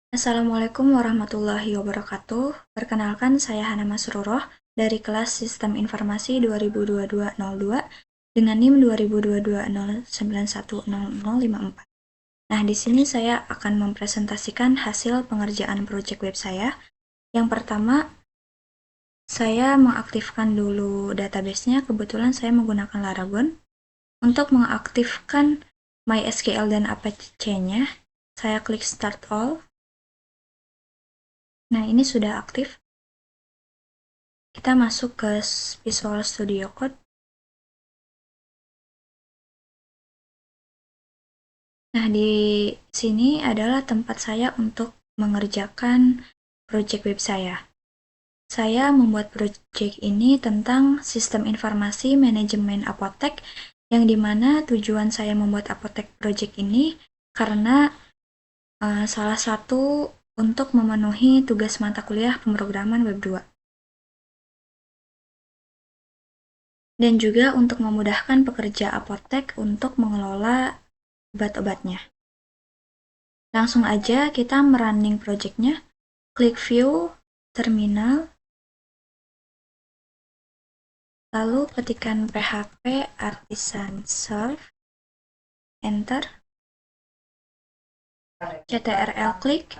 Assalamualaikum warahmatullahi wabarakatuh. Perkenalkan, saya Hana Masruroh dari kelas Sistem Informasi 2022-02 dengan NIM 2022-0910054. Nah, di sini saya akan mempresentasikan hasil pengerjaan proyek web saya. Yang pertama, saya mengaktifkan dulu database-nya. Kebetulan saya menggunakan Laragon. Untuk mengaktifkan MySQL dan Apache-nya, saya klik Start All. Nah, ini sudah aktif. Kita masuk ke Visual Studio Code. Nah, di sini adalah tempat saya untuk mengerjakan project web saya. Saya membuat project ini tentang sistem informasi manajemen apotek, yang dimana tujuan saya membuat apotek project ini karena salah satu untuk memenuhi tugas mata kuliah pemrograman Web 2. Dan juga untuk memudahkan pekerja apotek untuk mengelola obat-obatnya. Langsung aja kita merunning project-nya. Klik View, Terminal, lalu ketikkan php artisan serve, Enter, ctrl klik.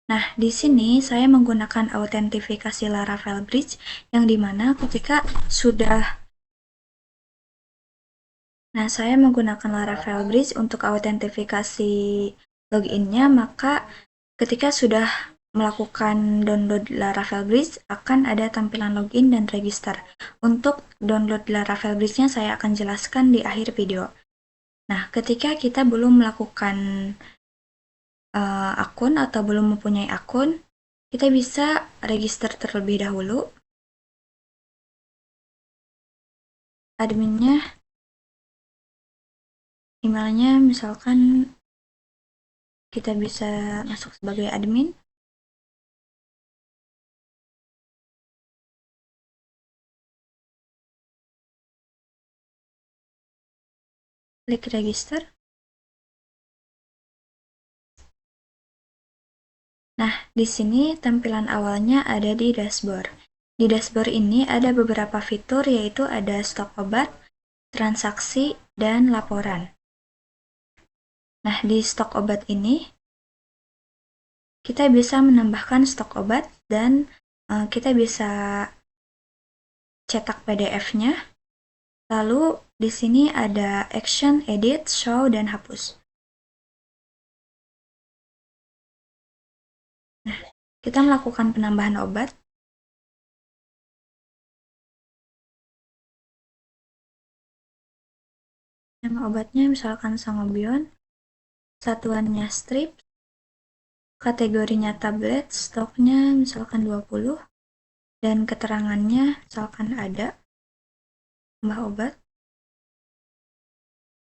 Nah, di sini saya menggunakan autentifikasi Laravel Bridge, yang dimana ketika sudah saya menggunakan Laravel Bridge untuk autentifikasi login-nya, maka ketika sudah melakukan download Laravel Bridge, akan ada tampilan login dan register. Untuk download Laravel Bridge-nya saya akan jelaskan di akhir video. Nah, ketika kita belum melakukan akun atau belum mempunyai akun, kita bisa register terlebih dahulu. Adminnya, emailnya misalkan kita bisa masuk sebagai admin. Klik register. Nah, di sini tampilan awalnya ada di dashboard. Di dashboard ini ada beberapa fitur, yaitu ada stok obat, transaksi, dan laporan. Nah, di stok obat ini, kita bisa menambahkan stok obat dan kita bisa cetak PDF-nya. Lalu, di sini ada action, edit, show, dan hapus. Nah, kita melakukan penambahan obat. Nama obatnya misalkan Sangobion, satuannya strip, kategorinya tablet, stoknya misalkan 20, dan keterangannya misalkan ada tambah obat.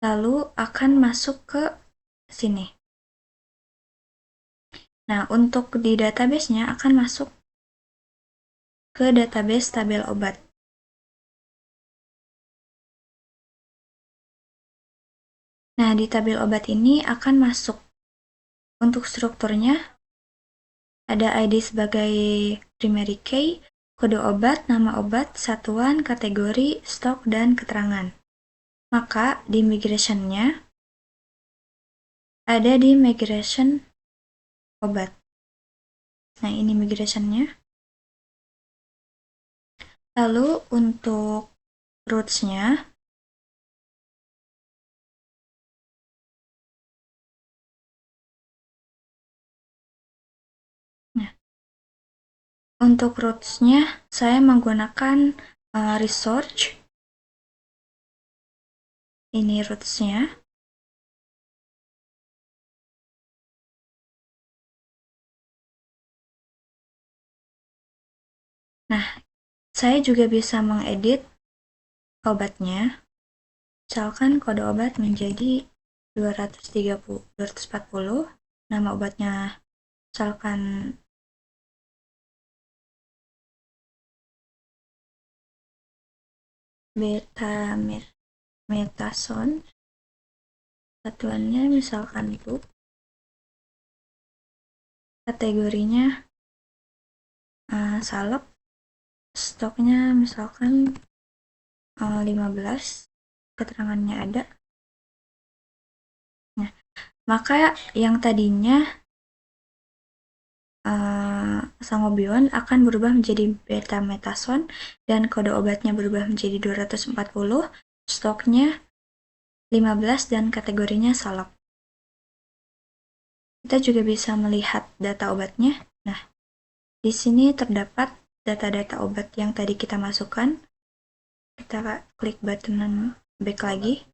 Lalu akan masuk ke sini. Nah, untuk di database-nya akan masuk ke database tabel obat. Nah, di tabel obat ini akan masuk untuk strukturnya, ada ID sebagai primary key, kode obat, nama obat, satuan, kategori, stok, dan keterangan. Maka di migration-nya ada di migration obat. Nah, ini migration-nya. Lalu untuk roots-nya, nah, untuk roots-nya saya menggunakan research. Ini roots-nya. Nah, saya juga bisa mengedit obatnya. Misalkan kode obat menjadi 240, nama obatnya misalkan betamethasone, satuannya misalkan itu. kategorinya salep, stoknya misalkan 15, keterangannya ada. Nah, maka yang tadinya sangobion akan berubah menjadi betametason dan kode obatnya berubah menjadi 240, stoknya 15 dan kategorinya salep. Kita juga bisa melihat data obatnya. Nah, di sini terdapat data-data obat yang tadi kita masukkan. Kita klik button back lagi.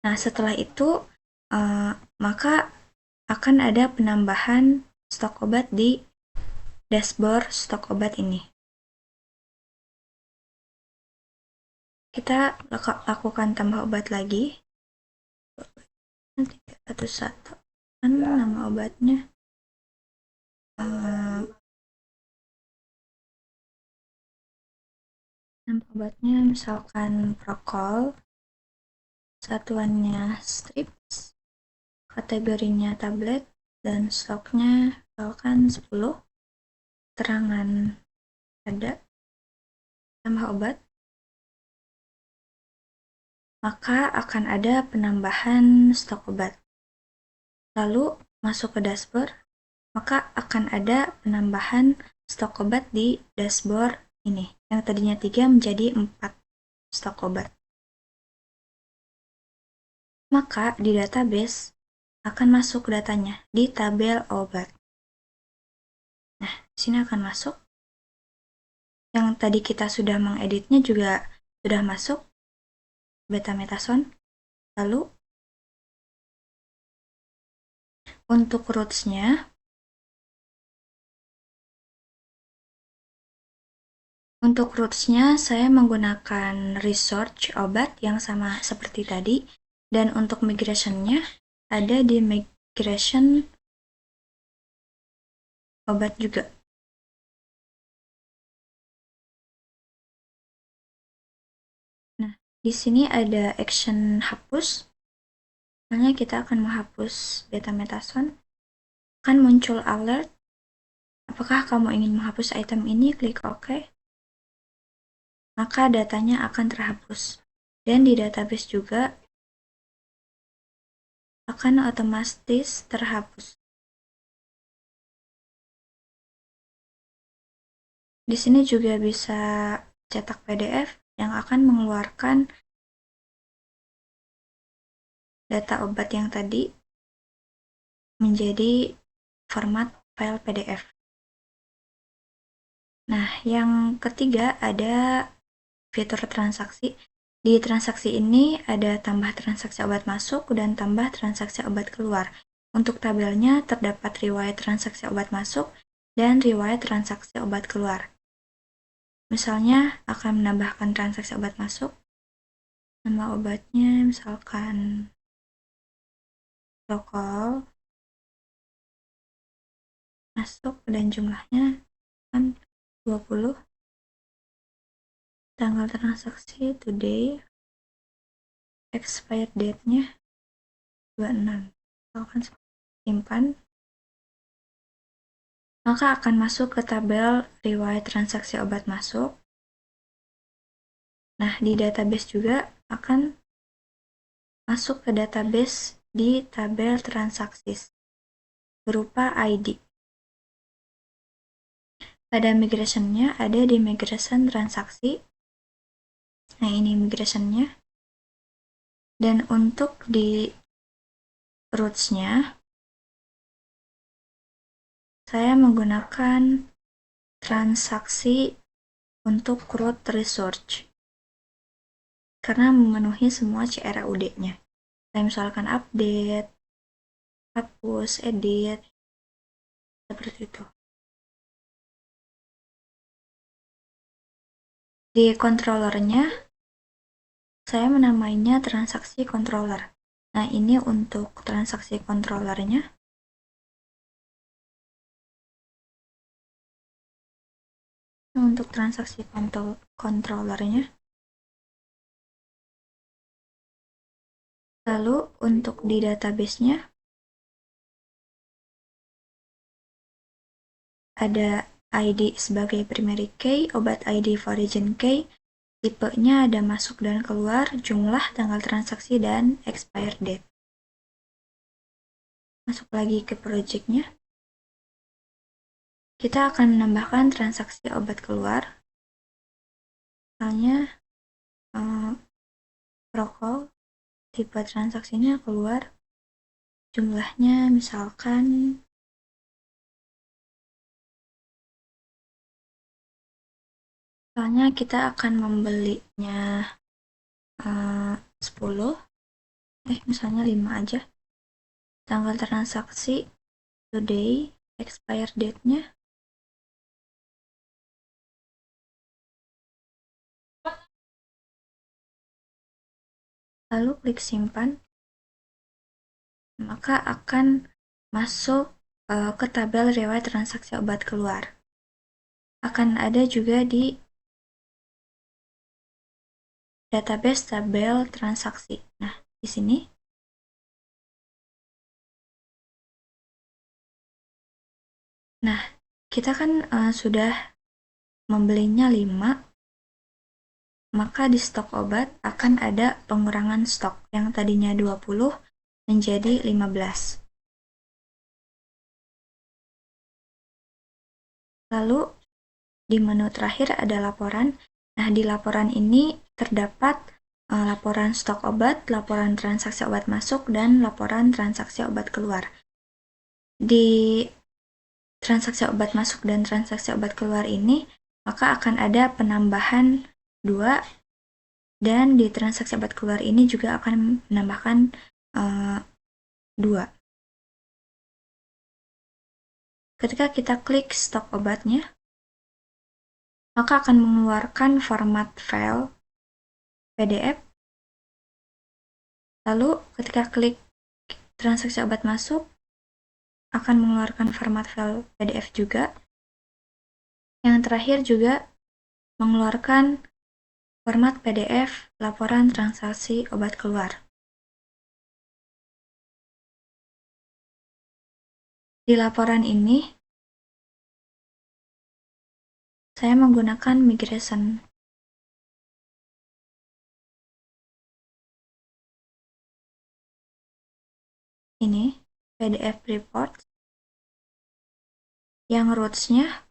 Nah, setelah itu maka akan ada penambahan stok obat di dashboard stok obat ini. Kita lakukan tambah obat lagi. Nanti satu-satu. Kan nama obatnya. Nama obatnya misalkan Procol. Satuannya strips. Kategorinya tablet. Dan stoknya misalkan 10. Keterangan ada. Tambah obat. Maka akan ada penambahan stok obat. Lalu masuk ke dashboard, maka akan ada penambahan stok obat di dashboard ini. Yang tadinya 3 menjadi 4 stok obat. Maka di database akan masuk datanya di tabel obat. Nah, sini akan masuk. Yang tadi kita sudah mengeditnya juga sudah masuk betametason. Lalu untuk roots-nya, saya menggunakan research obat yang sama seperti tadi. Dan untuk migration-nya ada di migration obat juga. Nah, di sini ada action hapus. Misalnya kita akan menghapus betametason. Akan muncul alert. Apakah kamu ingin menghapus item ini? Klik OK. Maka datanya akan terhapus. Dan di database juga akan otomatis terhapus. Di sini juga bisa cetak PDF yang akan mengeluarkan data obat yang tadi menjadi format file PDF. Nah, yang ketiga ada fitur transaksi. Di transaksi ini ada tambah transaksi obat masuk dan tambah transaksi obat keluar. Untuk tabelnya terdapat riwayat transaksi obat masuk dan riwayat transaksi obat keluar. Misalnya akan menambahkan transaksi obat masuk. Nama obatnya misalkan Procol. Masuk dan jumlahnya kan 20. Tanggal transaksi today. Expired date-nya 26. Misalkan simpan. Maka akan masuk ke tabel riwayat transaksi obat masuk. Nah, di database juga akan masuk ke database di tabel transaksi berupa ID. Pada migration-nya ada di migration transaksi. Nah, ini migration-nya. Dan untuk di roots-nya, saya menggunakan transaksi untuk root research karena memenuhi semua CRUD-nya. Saya misalkan update, hapus, edit, seperti itu. Di controllernya, saya menamainya transaksi controller. Nah, ini untuk transaksi controllernya. Untuk transaksi controllernya. Lalu untuk di database-nya, ada ID sebagai primary key, obat ID origin key, tipenya ada masuk dan keluar, jumlah, tanggal transaksi, dan expire date. Masuk lagi ke projectnya. Kita akan menambahkan transaksi obat keluar. Misalnya protokol, tipe transaksinya keluar, jumlahnya misalkan kita akan membelinya 10, misalnya 5 aja. Tanggal transaksi today, expire date-nya lalu klik simpan, maka akan masuk ke tabel riwayat transaksi obat keluar. Akan ada juga di database tabel transaksi. Nah, di sini kita kan sudah membelinya 5, maka di stok obat akan ada pengurangan stok yang tadinya 20 menjadi 15. Lalu di menu terakhir ada laporan. Nah, di laporan ini terdapat laporan stok obat, laporan transaksi obat masuk, dan laporan transaksi obat keluar. Di transaksi obat masuk dan transaksi obat keluar ini, maka akan ada penambahan 2, dan di transaksi obat keluar ini juga akan menambahkan 2. Ketika kita klik stok obatnya, maka akan mengeluarkan format file PDF. Lalu ketika klik transaksi obat masuk, akan mengeluarkan format file PDF juga. Yang terakhir juga mengeluarkan format PDF laporan transaksi obat keluar. Di laporan ini, saya menggunakan migration. Ini PDF report yang roots-nya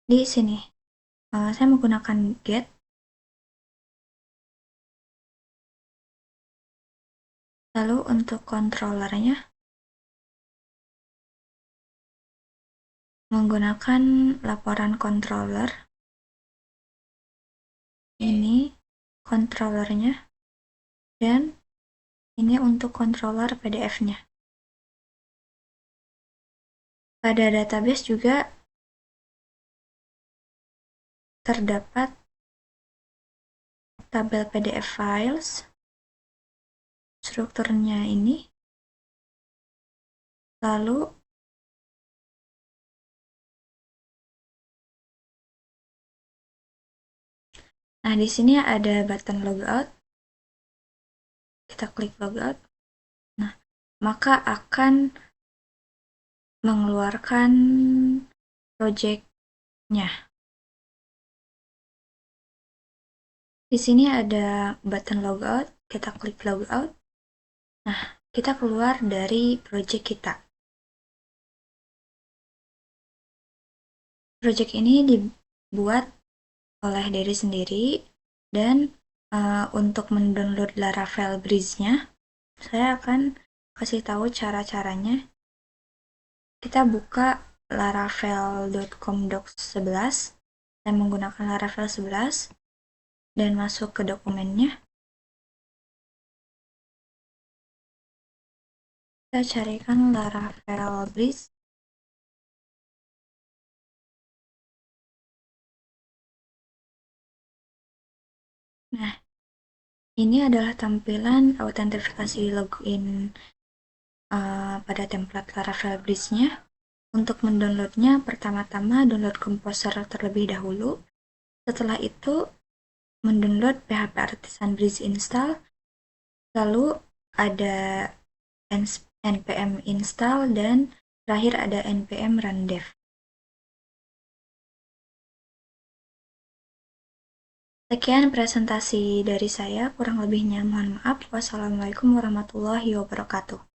di sini. Saya menggunakan get. Lalu untuk controllernya menggunakan laporan controller. Ini controllernya, dan ini untuk controller PDF-nya. Pada database juga terdapat tabel PDF files, strukturnya ini, lalu di sini ada button logout. Kita klik logout. Nah, maka akan mengeluarkan project-nya. Di sini ada button logout, kita klik logout. Nah, kita keluar dari project kita. Project ini dibuat oleh diri sendiri, dan untuk mendownload Laravel Bridge-nya, saya akan kasih tahu cara-caranya. Kita buka laravel.com docs 11. Saya menggunakan Laravel 11 dan masuk ke dokumennya. Kita carikan Laravel Bridge. Nah, ini adalah tampilan autentifikasi login pada template Laravel Bridge-nya. Untuk mendownloadnya, pertama-tama download Composer terlebih dahulu. Setelah itu, mendownload PHP Artisan Bridge install. Lalu ada npm install dan terakhir ada npm run dev. Sekian presentasi dari saya, kurang lebihnya mohon maaf. Wassalamualaikum warahmatullahi wabarakatuh.